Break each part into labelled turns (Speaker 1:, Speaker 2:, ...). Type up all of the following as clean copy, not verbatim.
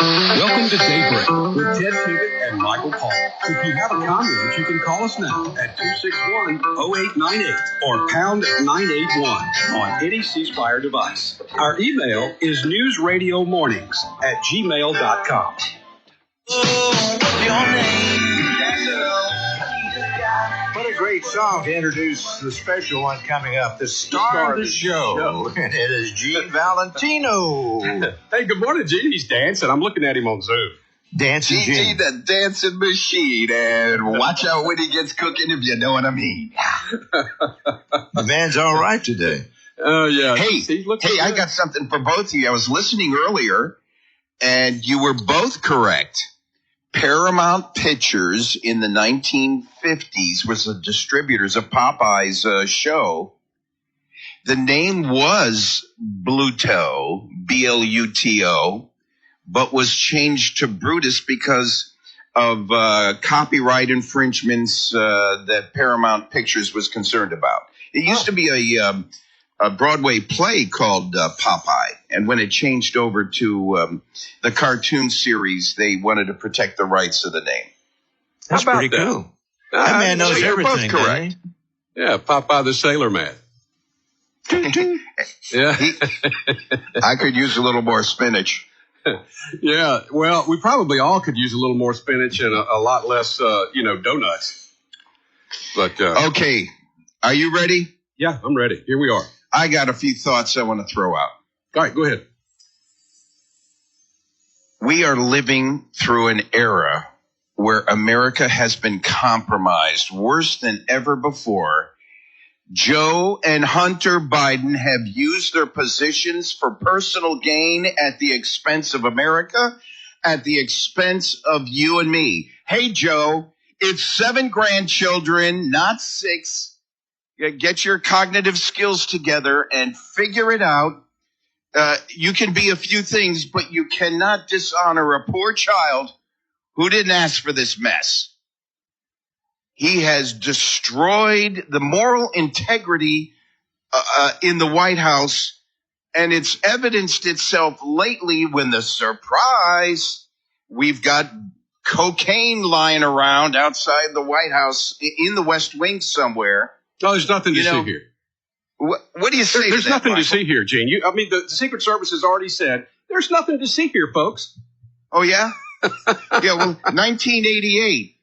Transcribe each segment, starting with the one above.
Speaker 1: Welcome to Daybreak with Ted Pivot and Michael Paul. If you have a comment, you can call us now at 261-0898 or pound 981 on any ceasefire device. Our email is newsradiomornings@gmail.com.
Speaker 2: What a great song to introduce the special one coming up, the star of the show. And it is Gene Valentino.
Speaker 1: Hey, good morning, Gene. He's dancing. I'm looking at him on Zoom.
Speaker 2: Dancing Gene.
Speaker 3: the dancing machine, and watch out when he gets cooking, if you know what I mean.
Speaker 2: The man's all right today.
Speaker 1: Oh, yeah.
Speaker 3: Hey, I got something for both of you. I was listening earlier, and you were both correct. Paramount Pictures in the 1950s was the distributors of Popeye's show. The name was Bluto, B-L-U-T-O, but was changed to Brutus because of copyright infringements that Paramount Pictures was concerned about. It used to be a Broadway play called Popeye, and when it changed over to the cartoon series, they wanted to protect the rights of the name.
Speaker 2: That's pretty cool. That man knows everything.
Speaker 3: Both correct.
Speaker 1: Yeah, Popeye the Sailor Man. Yeah.
Speaker 3: I could use a little more spinach.
Speaker 1: Yeah, well, we probably all could use a little more spinach and a lot less, donuts. But
Speaker 3: Okay, are you ready?
Speaker 1: Yeah, I'm ready. Here we are.
Speaker 3: I got a few thoughts I want to throw out.
Speaker 1: All right, go ahead.
Speaker 3: We are living through an era where America has been compromised worse than ever before. Joe and Hunter Biden have used their positions for personal gain at the expense of America, at the expense of you and me. Hey, Joe, it's 7 grandchildren, not 6. Get your cognitive skills together and figure it out. You can be a few things, but you cannot dishonor a poor child who didn't ask for this mess. He has destroyed the moral integrity in the White House, and it's evidenced itself lately when we've got cocaine lying around outside the White House in the West Wing somewhere.
Speaker 1: No, there's nothing to see here.
Speaker 3: What do you say?
Speaker 1: There's nothing
Speaker 3: Michael?
Speaker 1: to see here, Gene. The Secret Service has already said there's nothing to see here, folks.
Speaker 3: Oh, yeah? Yeah, well, 1988,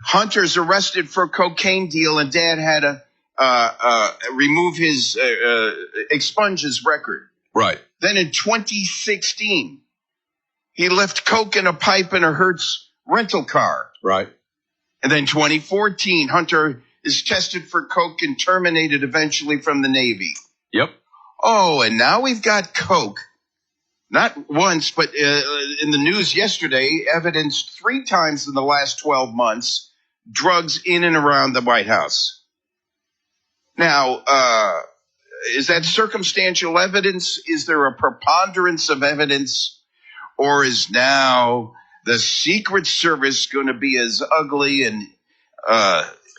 Speaker 3: Hunter's arrested for a cocaine deal, and Dad had to remove his, expunge his record.
Speaker 1: Right.
Speaker 3: Then in 2016, he left coke in a pipe in a Hertz rental car.
Speaker 1: Right.
Speaker 3: And then 2014, Hunter is tested for coke and terminated eventually from the Navy.
Speaker 1: Yep.
Speaker 3: Oh, and now we've got coke. Not once, but in the news yesterday, evidenced 3 times in the last 12 months, drugs in and around the White House. Now, is that circumstantial evidence? Is there a preponderance of evidence? Or is now the Secret Service going to be as ugly and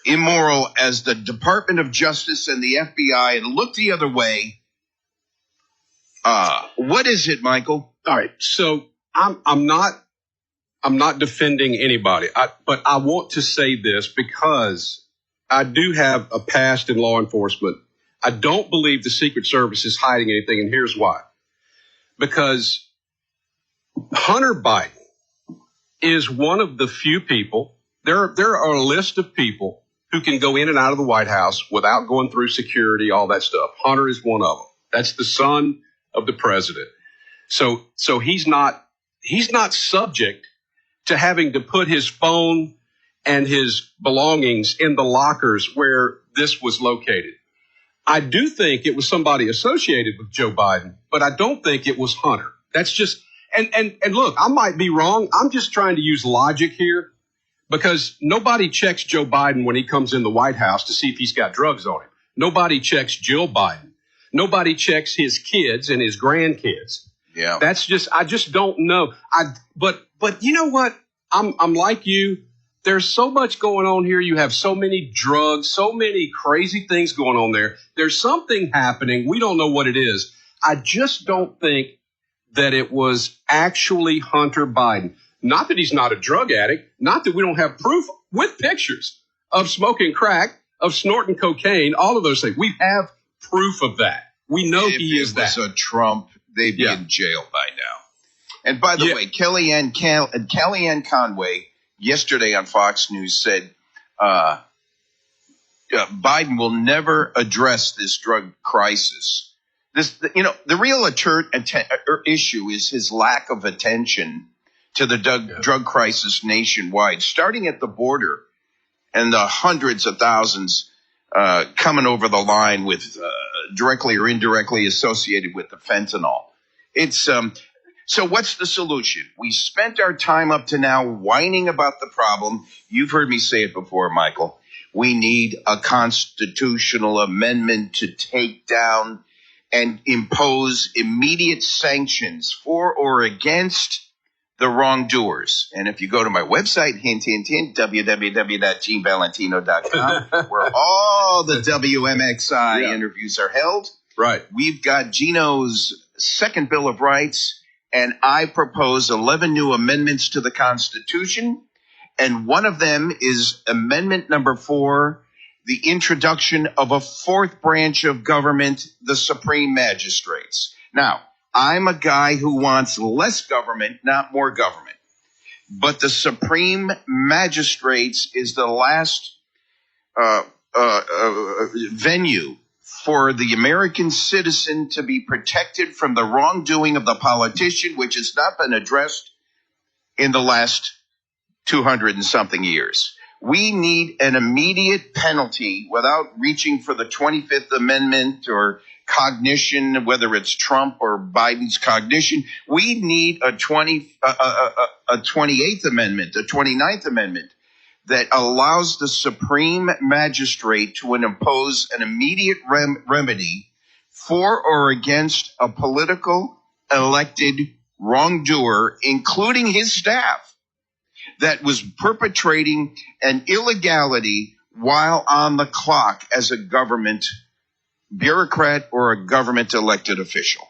Speaker 3: immoral as the Department of Justice and the FBI and look the other way? What is it, Michael?
Speaker 1: All right. So I'm not defending anybody, but I want to say this because I do have a past in law enforcement. I don't believe the Secret Service is hiding anything, and here's why. Because Hunter Biden is one of the few people. There are a list of people who can go in and out of the White House without going through security, all that stuff. Hunter is one of them. That's the son of the president. So he's not subject to having to put his phone and his belongings in the lockers where this was located. I do think it was somebody associated with Joe Biden, but I don't think it was Hunter. That's just, and look, I might be wrong. I'm just trying to use logic here because nobody checks Joe Biden when he comes in the White House to see if he's got drugs on him. Nobody checks Jill Biden. Nobody checks his kids and his grandkids.
Speaker 3: Yeah.
Speaker 1: That's just, I just don't know. But you know what? I'm like you. There's so much going on here. You have so many drugs, so many crazy things going on there. There's something happening. We don't know what it is. I just don't think that it was actually Hunter Biden. Not that he's not a drug addict, not that we don't have proof with pictures of smoking crack, of snorting cocaine, all of those things. We have proof of that. We know he is that.
Speaker 3: If it was a Trump, they'd be in jail by now. And by the way, Kellyanne Conway yesterday on Fox News said Biden will never address this drug crisis. The real issue is his lack of attention to the drug crisis nationwide, starting at the border and the hundreds of thousands coming over the line with directly or indirectly associated with the fentanyl. It's so what's the solution? We spent our time up to now whining about the problem. You've heard me say it before, Michael. We need a constitutional amendment to take down and impose immediate sanctions for or against the wrongdoers. And if you go to my website, hint, www.genevalentino.com, where all the WMXI interviews are held,
Speaker 1: right,
Speaker 3: we've got Gino's second Bill of Rights, and I propose 11 new amendments to the Constitution. And one of them is Amendment number 4, the introduction of a fourth branch of government, the Supreme Magistrates. Now, I'm a guy who wants less government, not more government. But the Supreme Magistrates is the last venue for the American citizen to be protected from the wrongdoing of the politician, which has not been addressed in the last 200 and something years. We need an immediate penalty without reaching for the 25th Amendment or cognition, whether it's Trump or Biden's cognition. We need a 28th Amendment, a 29th Amendment that allows the Supreme Magistrate to impose an immediate remedy for or against a political elected wrongdoer, including his staff, that was perpetrating an illegality while on the clock as a government bureaucrat or a government elected official.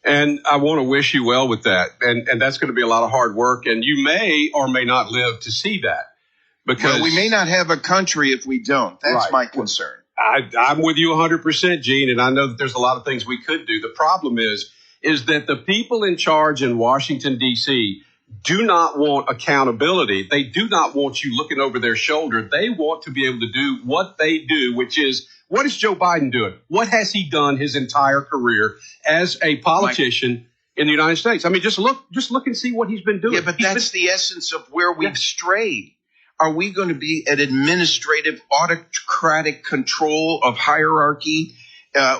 Speaker 1: And I want to wish you well with that. And that's going to be a lot of hard work. And you may or may not live to see that. Because
Speaker 3: we may not have a country if we don't. That's my concern.
Speaker 1: I'm with you 100%, Gene. And I know that there's a lot of things we could do. The problem is that the people in charge in Washington, D.C., do not want accountability. They do not want you looking over their shoulder. They want to be able to do what they do, which is, what is Joe Biden doing? What has he done his entire career as a politician in the United States? I mean, just look and see what he's been doing.
Speaker 3: Yeah, but that's the essence of where we've strayed. Are we going to be an administrative, autocratic control of hierarchy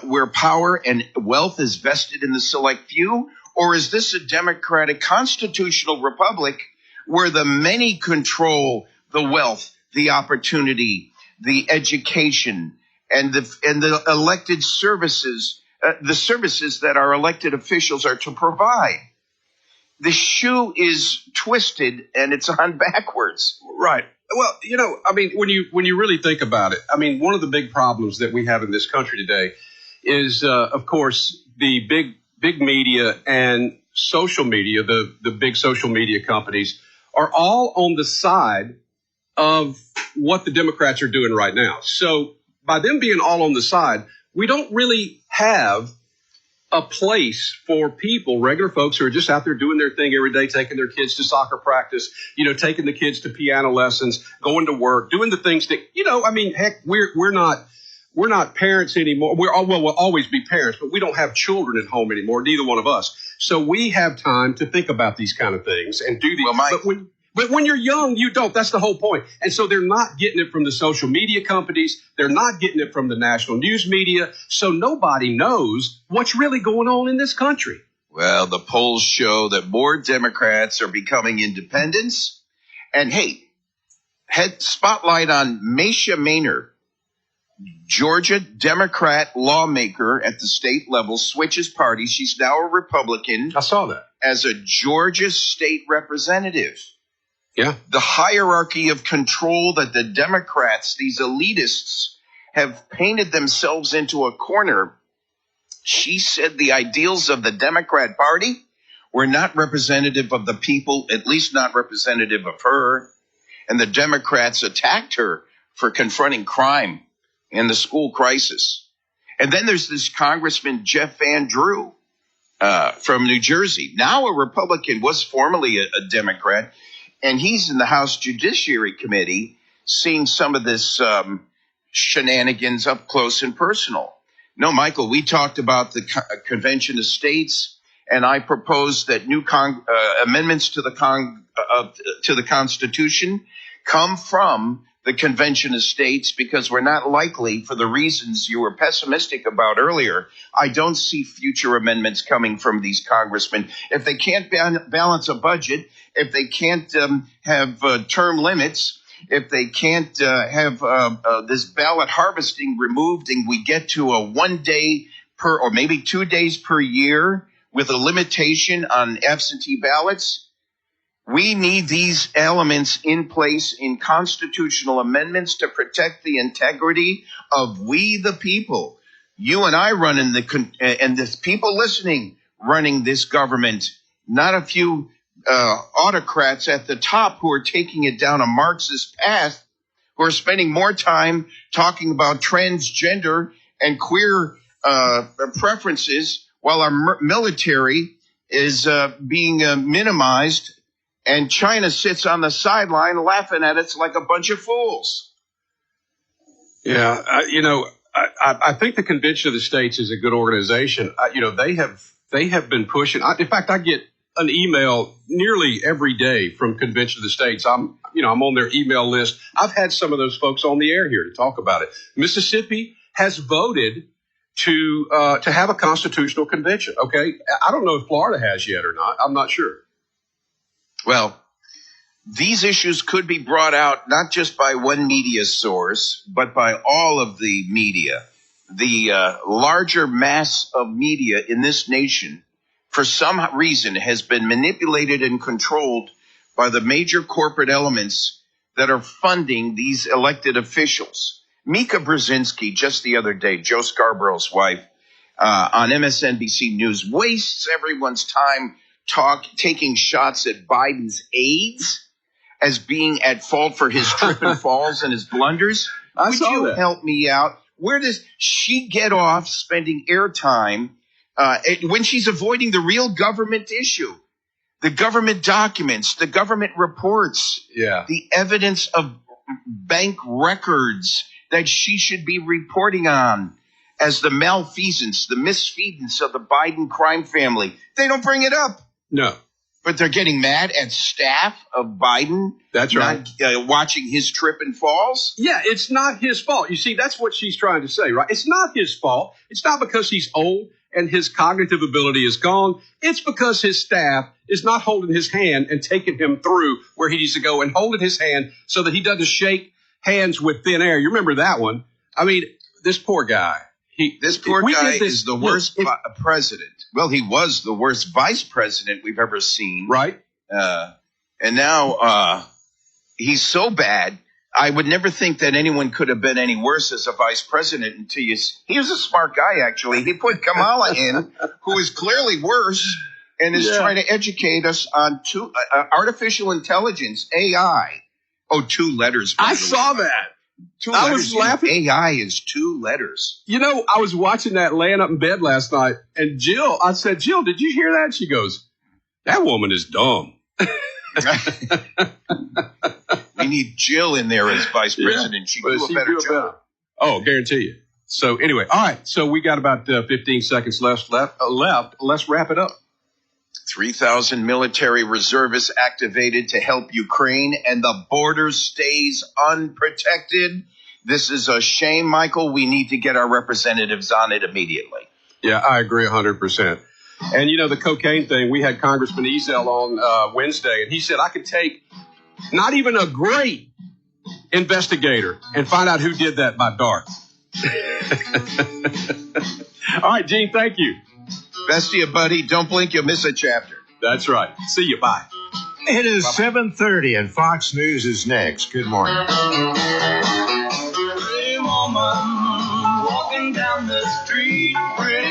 Speaker 3: where power and wealth is vested in the select few? Or is this a democratic constitutional republic where the many control the wealth, the opportunity, the education, and the elected services, the services that our elected officials are to provide? The shoe is twisted and it's on backwards.
Speaker 1: Right. Well, I mean, when you really think about it, I mean, one of the big problems that we have in this country today is, of course, the big media and social media, the big social media companies are all on the side of what the Democrats are doing right now. So by them being all on the side, we don't really have a place for people, regular folks who are just out there doing their thing every day, taking their kids to soccer practice, taking the kids to piano lessons, going to work, doing the things that, I mean, heck, we're not parents anymore. We'll always be parents, but we don't have children at home anymore, neither one of us. So we have time to think about these kind of things and do these. But when you're young, you don't. That's the whole point. And so they're not getting it from the social media companies. They're not getting it from the national news media. So nobody knows what's really going on in this country.
Speaker 3: Well, the polls show that more Democrats are becoming independents. And hey, head spotlight on Mesha Mainor, Georgia Democrat lawmaker at the state level, switches parties. She's now a Republican.
Speaker 1: I saw that.
Speaker 3: As a Georgia state representative.
Speaker 1: Yeah.
Speaker 3: The hierarchy of control that the Democrats, these elitists, have painted themselves into a corner She said the ideals of the Democrat Party were not representative of the people, at least not representative of her. And the Democrats attacked her for confronting crime and the school crisis. And then there's this Congressman Jeff Van Drew from New Jersey, now a Republican, was formerly a Democrat, and he's in the House Judiciary Committee seeing some of this shenanigans up close and personal. No, Michael, we talked about the Convention of States, and I proposed that new amendments to the Constitution come from the Convention of States, because we're not likely, for the reasons you were pessimistic about earlier. I don't see future amendments coming from these congressmen. If they can't balance a budget, if they can't have term limits, if they can't have this ballot harvesting removed, and we get to a 1 day per, or maybe 2 days per year with a limitation on absentee ballots, we need these elements in place in constitutional amendments to protect the integrity of we the people. You and I running and the people listening running this government, not a few autocrats at the top who are taking it down a Marxist path, who are spending more time talking about transgender and queer preferences while our military is being minimized. And China sits on the sideline laughing at us like a bunch of fools.
Speaker 1: Yeah, I think the Convention of the States is a good organization. They have been pushing. In fact, I get an email nearly every day from Convention of the States. I'm on their email list. I've had some of those folks on the air here to talk about it. Mississippi has voted to have a constitutional convention. Okay, I don't know if Florida has yet or not. I'm not sure.
Speaker 3: Well, these issues could be brought out not just by one media source, but by all of the media. The larger mass of media in this nation, for some reason, has been manipulated and controlled by the major corporate elements that are funding these elected officials. Mika Brzezinski, just the other day, Joe Scarborough's wife, on MSNBC News, wastes everyone's time taking shots at Biden's aides as being at fault for his trip and falls and his blunders. Would you help me out? Where does she get off spending airtime when she's avoiding the real government issue? The government documents, the government reports, the evidence of bank records that she should be reporting on as the malfeasance, the misfeasance of the Biden crime family. They don't bring it up.
Speaker 1: No.
Speaker 3: But they're getting mad at staff of Biden.
Speaker 1: That's right.
Speaker 3: Not watching his trip and falls.
Speaker 1: Yeah, it's not his fault. You see, that's what she's trying to say, right? It's not his fault. It's not because he's old and his cognitive ability is gone. It's because his staff is not holding his hand and taking him through where he needs to go and holding his hand so that he doesn't shake hands with thin air. You remember that one? I mean, this poor guy.
Speaker 3: This poor guy is the worst president. Well, he was the worst vice president we've ever seen.
Speaker 1: Right.
Speaker 3: And now he's so bad. I would never think that anyone could have been any worse as a vice president until he was a smart guy, actually. He put Kamala in, who is clearly worse and is trying to educate us on artificial intelligence, AI. Oh, 2 letters.
Speaker 1: I saw that. I was laughing.
Speaker 3: AI is 2 letters.
Speaker 1: I was watching that laying up in bed last night, and I said, Jill, did you hear that? She goes, that woman is dumb.
Speaker 3: We need Jill in there as vice president. She'd do a better job.
Speaker 1: Oh, guarantee you. So anyway, all right. So we got about 15 seconds left. Let's wrap it up.
Speaker 3: 3,000 military reservists activated to help Ukraine, and the border stays unprotected. This is a shame, Michael. We need to get our representatives on it immediately.
Speaker 1: Yeah, I agree 100%. And, the cocaine thing, we had Congressman Ezel on Wednesday, and he said I could take not even a great investigator and find out who did that by dark. All right, Gene, thank you.
Speaker 3: Best to you, buddy. Don't blink, you'll miss a chapter.
Speaker 1: That's right. See you. Bye.
Speaker 2: It is 7:30 and Fox News is next. Good morning.
Speaker 4: Pretty woman walking down the street. Pretty